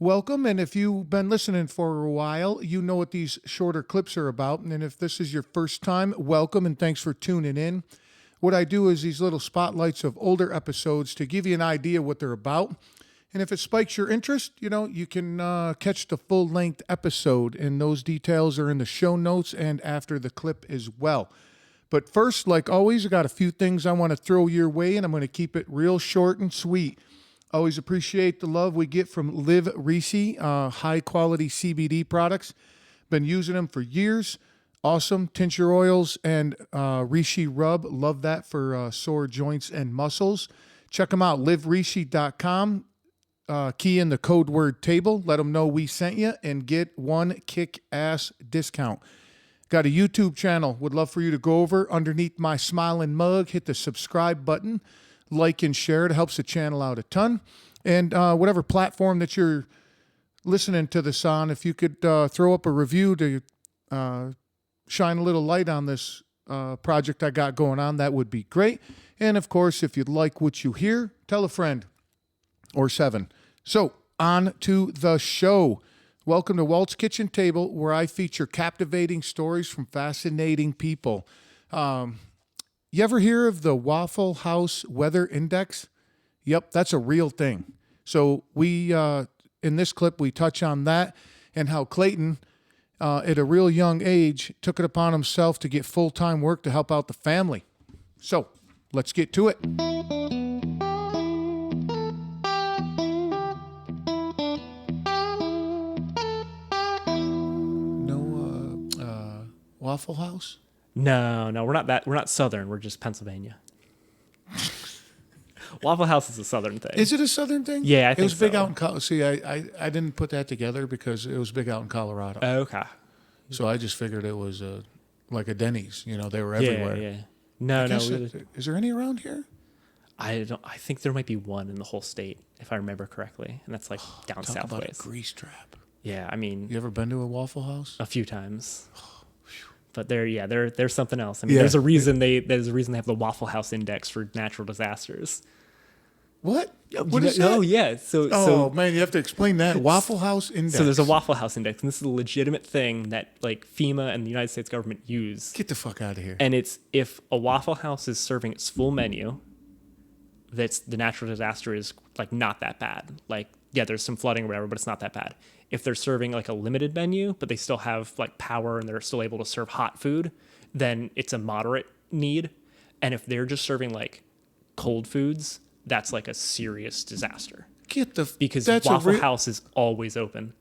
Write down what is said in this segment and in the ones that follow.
Welcome, and if you've been listening for a while, you know what these shorter clips are about. And if this is your first time, welcome and thanks for tuning in. What I do is these little spotlights of older episodes to give you an idea what they're about. And if it spikes your interest, you can catch the full-length episode, and those details are in the show notes and after the clip as well. But first, like always, I got a few things I want to throw your way, and I'm going to keep it real short and sweet. Always appreciate the love we get from Live Reese, high-quality CBD products. Been using them for years. Awesome tincture oils and Reishi Rub. Love that for sore joints and muscles. Check them out, livereishi.com. Key in the code word table. Let them know we sent you and get one kick-ass discount. Got a YouTube channel. Would love for you to go over underneath my smiling mug. Hit the subscribe button. Like and share. It helps the channel out a ton. And whatever platform that you're listening to this on, if you could throw up a review to shine a little light on this project I got going on, that would be great. And of course, if you'd like what you hear, tell a friend or 7. So on to the show. Welcome to Walt's Kitchen Table, where I feature captivating stories from fascinating people. You ever hear of the Waffle House Weather Index? Yep, that's a real thing. So we, in this clip, we touch on that and how Clayton, at a real young age, took it upon himself to get full-time work to help out the family. So let's get to it. No Waffle House? No, we're not Southern. We're just Pennsylvania. Waffle House is a Southern thing. Is it a Southern thing? Yeah, I think it was big so. out in Colorado. See, I didn't put that together because it was big out in Colorado. Okay. So I just figured it was like a Denny's. They were everywhere. Yeah. No. Is there any around here? I think there might be one in the whole state, if I remember correctly, and that's like down Talk south about ways. a grease trap. Yeah, I mean, You ever been to a Waffle House? a few times. But there's something else. I mean, Yeah. there's a reason they have the Waffle House Index for natural disasters. What? What is that? Oh yeah. Man, you have to explain that. Waffle House Index. So there's a Waffle House Index, and this is a legitimate thing that like FEMA and the United States government use. Get the fuck out of here. And it's if a Waffle House is serving its full menu, that's the natural disaster is like not that bad. Like, yeah, there's some flooding or whatever, but it's not that bad. If they're serving like a limited menu, but they still have like power and they're still able to serve hot food, then it's a moderate need. And if they're just serving like cold foods, that's like a serious disaster. Because Waffle House is always open.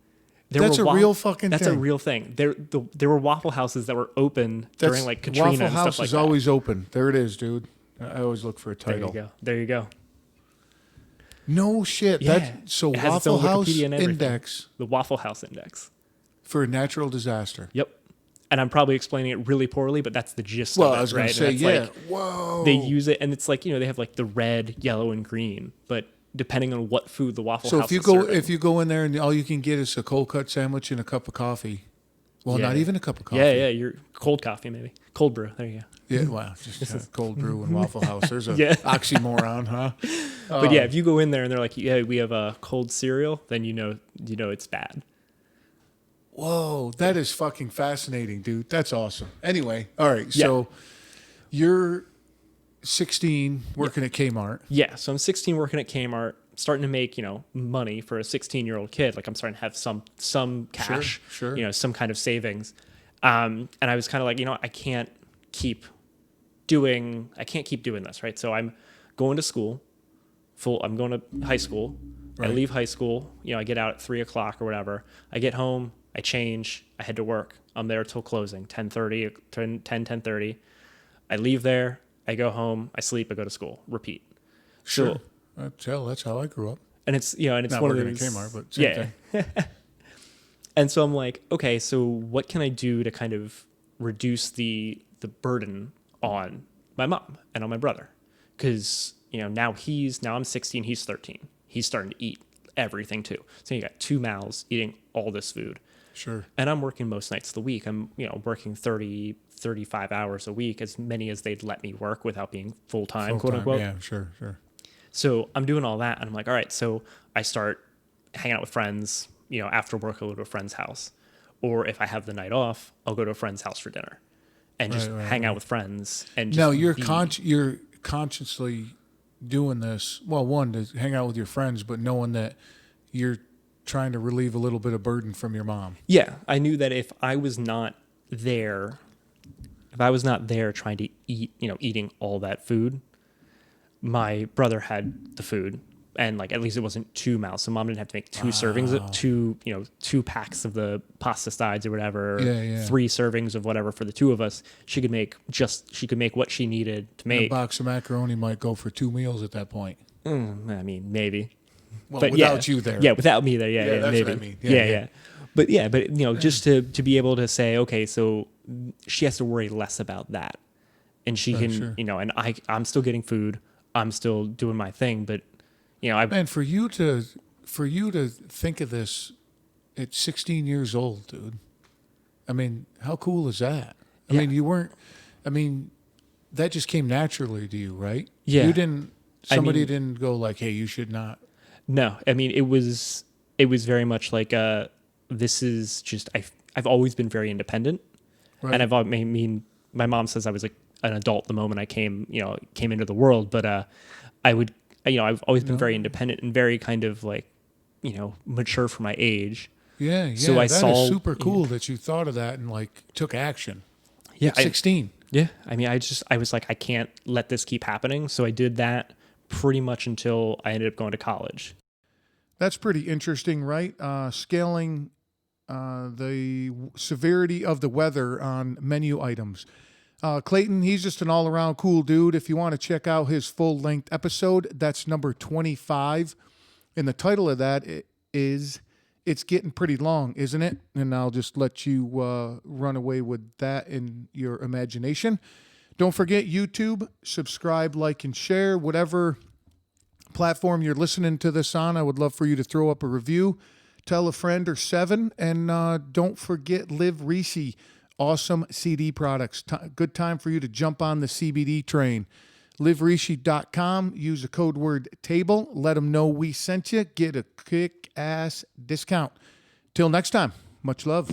That's a real fucking thing. That's a real thing. There were Waffle Houses that were open during like Katrina Waffle and House stuff like is that. always open. There it is, dude. I always look for a title. There you go. No shit. Yeah. So It has its Waffle own House Wikipedia and everything. Index The Waffle House Index. for a natural disaster. Yep. And I'm probably explaining it really poorly, but that's the gist Well, of it, I was going right? to say, And it's yeah. like, Whoa. they use it, and it's like, they have like the red, yellow, and green, but depending on what food the Waffle So House if is serving. you go in there and all you can get is a cold cut sandwich and a cup of coffee. Well, Yeah. not even a cup of coffee. Yeah, you're cold coffee maybe. Cold brew. There you go. Yeah, wow. Just cold brew and Waffle House. There's a Yeah. oxymoron, huh? But yeah, if you go in there and they're like, yeah, we have a cold cereal, then you know it's bad. Whoa, that is fucking fascinating, dude. That's awesome. Anyway, all right. Yeah. So you're 16 working at Kmart. Yeah, so I'm 16 working at Kmart, starting to make, money for a 16-year-old kid. Like I'm starting to have some cash, Sure. Some kind of savings. And I was kind of like, I can't keep doing this, right? So I'm going to school, I'm going to high school. Right. I leave high school, I get out at 3:00 or whatever. I get home, I change, I head to work. I'm there till closing, 10:30. I leave there, I go home, I sleep, I go to school, repeat. Sure. So, That's how I grew up. and it's, and it's Not one of working those, at Kmart, but same thing. And so I'm like, okay, so what can I do to kind of reduce the burden on my mom and on my brother? Because, now I'm 16, he's 13. He's starting to eat everything too. So you got 2 mouths eating all this food. Sure. And I'm working most nights of the week. I'm, working 30, 35 hours a week, as many as they'd let me work without being full-time, quote unquote. Yeah, sure. So I'm doing all that, and I'm like, all right, so I start hang out with friends. After work, I'll go to a friend's house. Or if I have the night off, I'll go to a friend's house for dinner and just hang out with friends. And just now you're consciously doing this. Well, one, to hang out with your friends, but knowing that you're trying to relieve a little bit of burden from your mom. Yeah, I knew that if I was not there trying to eat, eating all that food, my brother had the food. And like, at least it wasn't 2 mouths. So mom didn't have to make 2 servings, of 2 packs of the pasta sides or whatever, 3 servings of whatever for the 2 of us. She could make what she needed to make. A box of macaroni might go for 2 meals at that point. I mean, maybe. Well, but without you there. Yeah, without me there. Yeah, that's maybe. what I mean. Yeah. But just to be able to say, okay, so she has to worry less about that. And she can, and I'm still getting food. I'm still doing my thing, but and for you to think of this at 16 years old, dude. I mean, how cool is that? I mean, that just came naturally to you, right? Yeah. You didn't. Somebody didn't go like, "Hey, you should not." No, I mean, it was very much like this is just I've always been very independent, right. And my mom says I was like an adult the moment I came into the world, but I've always been very independent and very kind of like, mature for my age. Yeah. So that is super cool that you thought of that and like took action. Yeah. At 16. Yeah. I mean, I was like, I can't let this keep happening. So I did that pretty much until I ended up going to college. That's pretty interesting, right? Scaling the severity of the weather on menu items. Clayton, he's just an all-around cool dude. If you want to check out his full-length episode, that's number 25. And the title of that is It's Getting Pretty Long, Isn't It? And I'll just let you run away with that in your imagination. Don't forget YouTube, subscribe, like, and share. Whatever platform you're listening to this on, I would love for you to throw up a review. Tell a friend or 7. And don't forget Live Reese. Awesome CD products. Good time for you to jump on the CBD train. LiveRishi.com. Use the code word TABLE. Let them know we sent you. Get a kick-ass discount. Till next time, much love.